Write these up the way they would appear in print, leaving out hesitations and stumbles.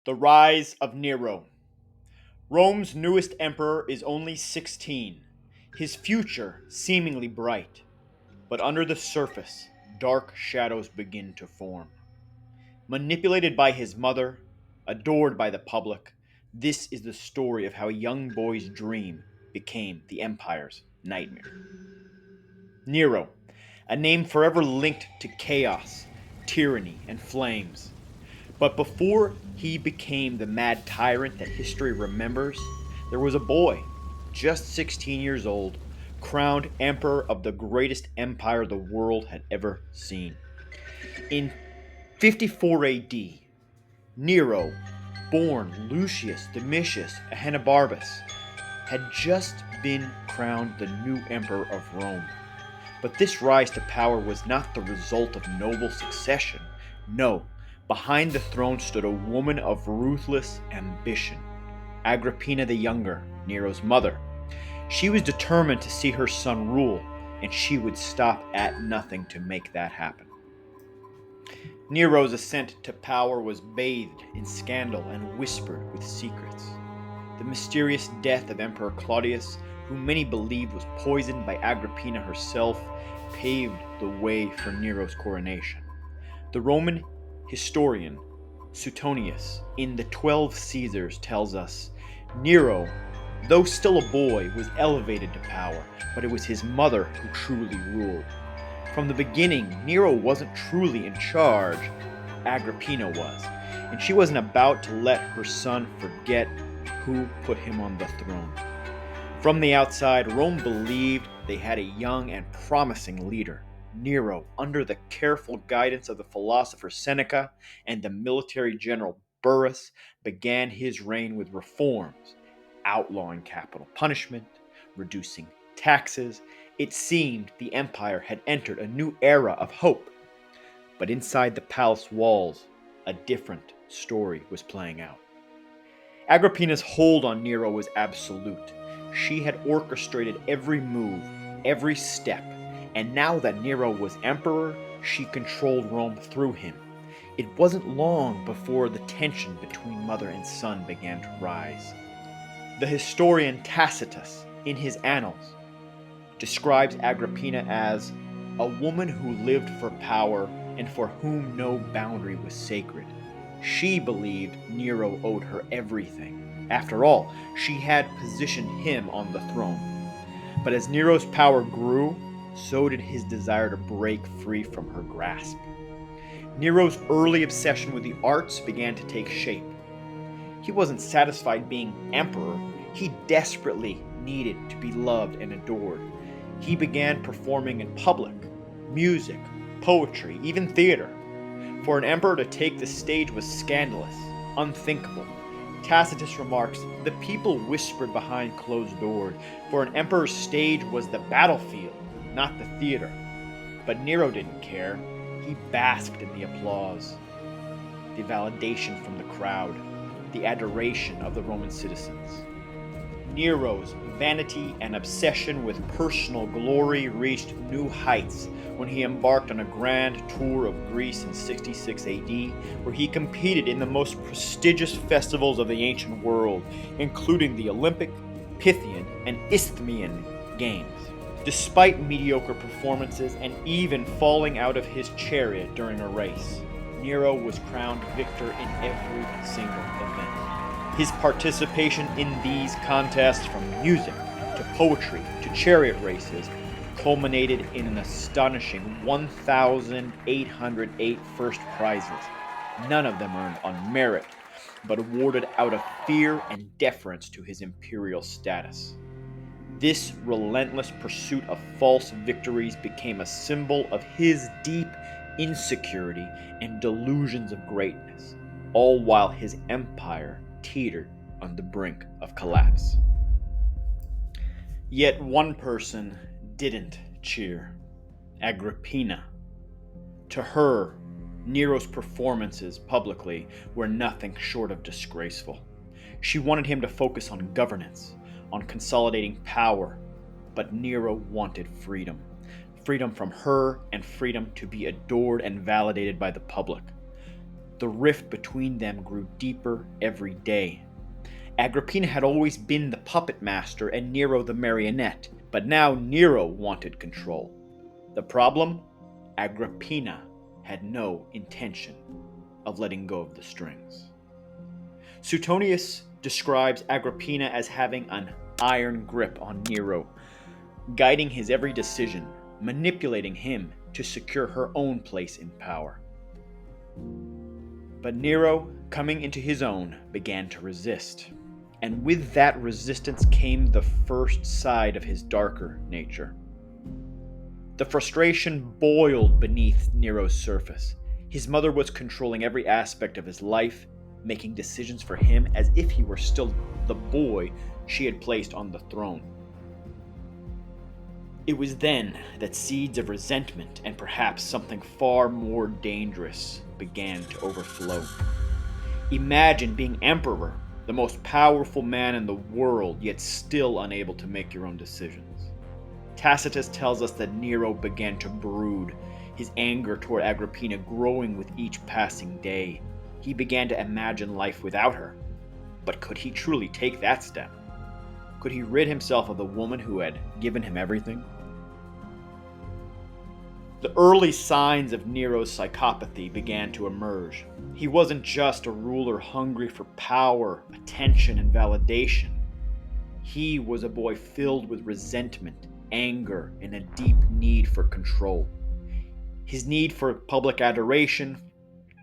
The rise of Nero. Rome's newest emperor is only 16, his future seemingly bright. But under the surface, dark shadows begin to form. Manipulated by his mother, adored by the public, this is the story of how a young boy's dream became the empire's nightmare. Nero, a name forever linked to chaos, tyranny, and flames. But before he became the mad tyrant that history remembers, there was a boy, just 16 years old, crowned emperor of the greatest empire the world had ever seen. In 54 AD, Nero, born Lucius Domitius Ahenobarbus, had just been crowned the new emperor of Rome. But this rise to power was not the result of noble succession. No, behind the throne stood a woman of ruthless ambition, Agrippina the Younger, Nero's mother. She was determined to see her son rule, and she would stop at nothing to make that happen. Nero's ascent to power was bathed in scandal and whispered with secrets. The mysterious death of Emperor Claudius, whom many believed was poisoned by Agrippina herself, paved the way for Nero's coronation. The Roman historian Suetonius, in the 12 Caesars, tells us Nero, though still a boy, was elevated to power, but it was his mother who truly ruled. From the beginning, Nero wasn't truly in charge, Agrippina was, and she wasn't about to let her son forget who put him on the throne. From the outside, Rome believed they had a young and promising leader. Nero, under the careful guidance of the philosopher Seneca and the military general Burrus, began his reign with reforms, outlawing capital punishment, reducing taxes. It seemed the empire had entered a new era of hope. But inside the palace walls, a different story was playing out. Agrippina's hold on Nero was absolute. She had orchestrated every move, every step, and now that Nero was emperor, she controlled Rome through him. It wasn't long before the tension between mother and son began to rise. The historian Tacitus, in his Annals, describes Agrippina as a woman who lived for power and for whom no boundary was sacred. She believed Nero owed her everything. After all, she had positioned him on the throne. But as Nero's power grew, so did his desire to break free from her grasp. Nero's early obsession with the arts began to take shape. He wasn't satisfied being emperor, he desperately needed to be loved and adored. He began performing in public, music, poetry, even theater. For an emperor to take the stage was scandalous, unthinkable. Tacitus remarks, the people whispered behind closed doors, for an emperor's stage was the battlefield, not the theater. But Nero didn't care. He basked in the applause, the validation from the crowd, the adoration of the Roman citizens. Nero's vanity and obsession with personal glory reached new heights when he embarked on a grand tour of Greece in 66 AD, where he competed in the most prestigious festivals of the ancient world, including the Olympic, Pythian, and Isthmian Games. Despite mediocre performances and even falling out of his chariot during a race, Nero was crowned victor in every single event. His participation in these contests, from music to poetry to chariot races, culminated in an astonishing 1,808 first prizes, none of them earned on merit, but awarded out of fear and deference to his imperial status. This relentless pursuit of false victories became a symbol of his deep insecurity and delusions of greatness, all while his empire teetered on the brink of collapse. Yet one person didn't cheer: Agrippina. To her, Nero's performances publicly were nothing short of disgraceful. She wanted him to focus on governance, on consolidating power, but Nero wanted freedom. Freedom from her and freedom to be adored and validated by the public. the rift between them grew deeper every day. Agrippina had always been the puppet master and Nero the marionette, but now Nero wanted control. The problem? Agrippina had no intention of letting go of the strings. Suetonius describes Agrippina as having an iron grip on Nero, guiding his every decision, manipulating him to secure her own place in power. But Nero, coming into his own, began to resist. And with that resistance came the first side of his darker nature. The frustration boiled beneath Nero's surface. His mother was controlling every aspect of his life, making decisions for him as if he were still the boy she had placed on the throne. It was then that seeds of resentment and perhaps something far more dangerous began to overflow. Imagine being emperor, the most powerful man in the world, yet still unable to make your own decisions. Tacitus tells us that Nero began to brood, his anger toward Agrippina growing with each passing day. He began to imagine life without her. But could he truly take that step? Could he rid himself of the woman who had given him everything? The early signs of Nero's psychopathy began to emerge. He wasn't just a ruler hungry for power, attention, and validation. He was a boy filled with resentment, anger, and a deep need for control. His need for public adoration,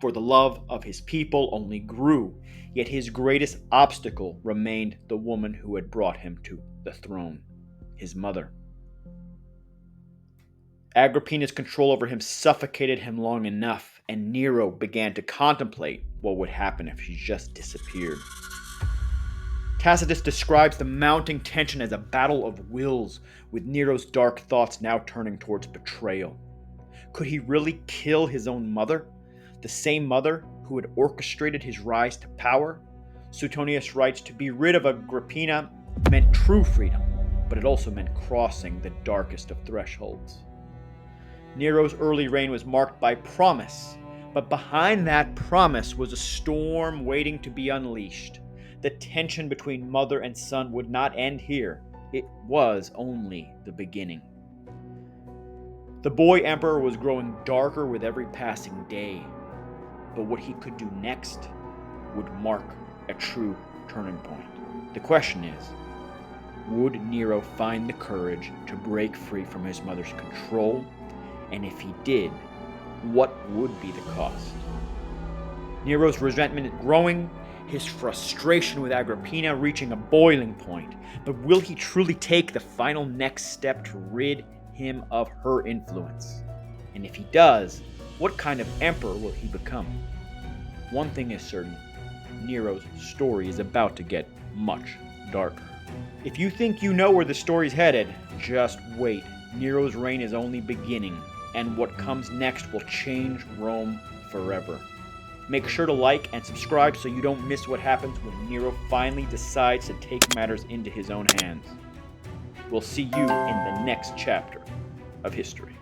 for the love of his people only grew, yet his greatest obstacle remained the woman who had brought him to the throne, his mother. Agrippina's control over him suffocated him long enough, and Nero began to contemplate what would happen if she just disappeared. Tacitus describes the mounting tension as a battle of wills, with Nero's dark thoughts now turning towards betrayal. Could he really kill his own mother? The same mother who had orchestrated his rise to power? Suetonius writes, to be rid of Agrippina meant true freedom, but it also meant crossing the darkest of thresholds. Nero's early reign was marked by promise, but behind that promise was a storm waiting to be unleashed. The tension between mother and son would not end here. It was only the beginning. The boy emperor was growing darker with every passing day, but what he could do next would mark a true turning point. The question is, would Nero find the courage to break free from his mother's control? And if he did, what would be the cost? Nero's resentment growing, his frustration with Agrippina reaching a boiling point. But will he truly take the final next step to rid him of her influence? And if he does, what kind of emperor will he become? One thing is certain, Nero's story is about to get much darker. If you think you know where the story's headed, just wait. Nero's reign is only beginning, and what comes next will change Rome forever. Make sure to like and subscribe so you don't miss what happens when Nero finally decides to take matters into his own hands. We'll see you in the next chapter of history.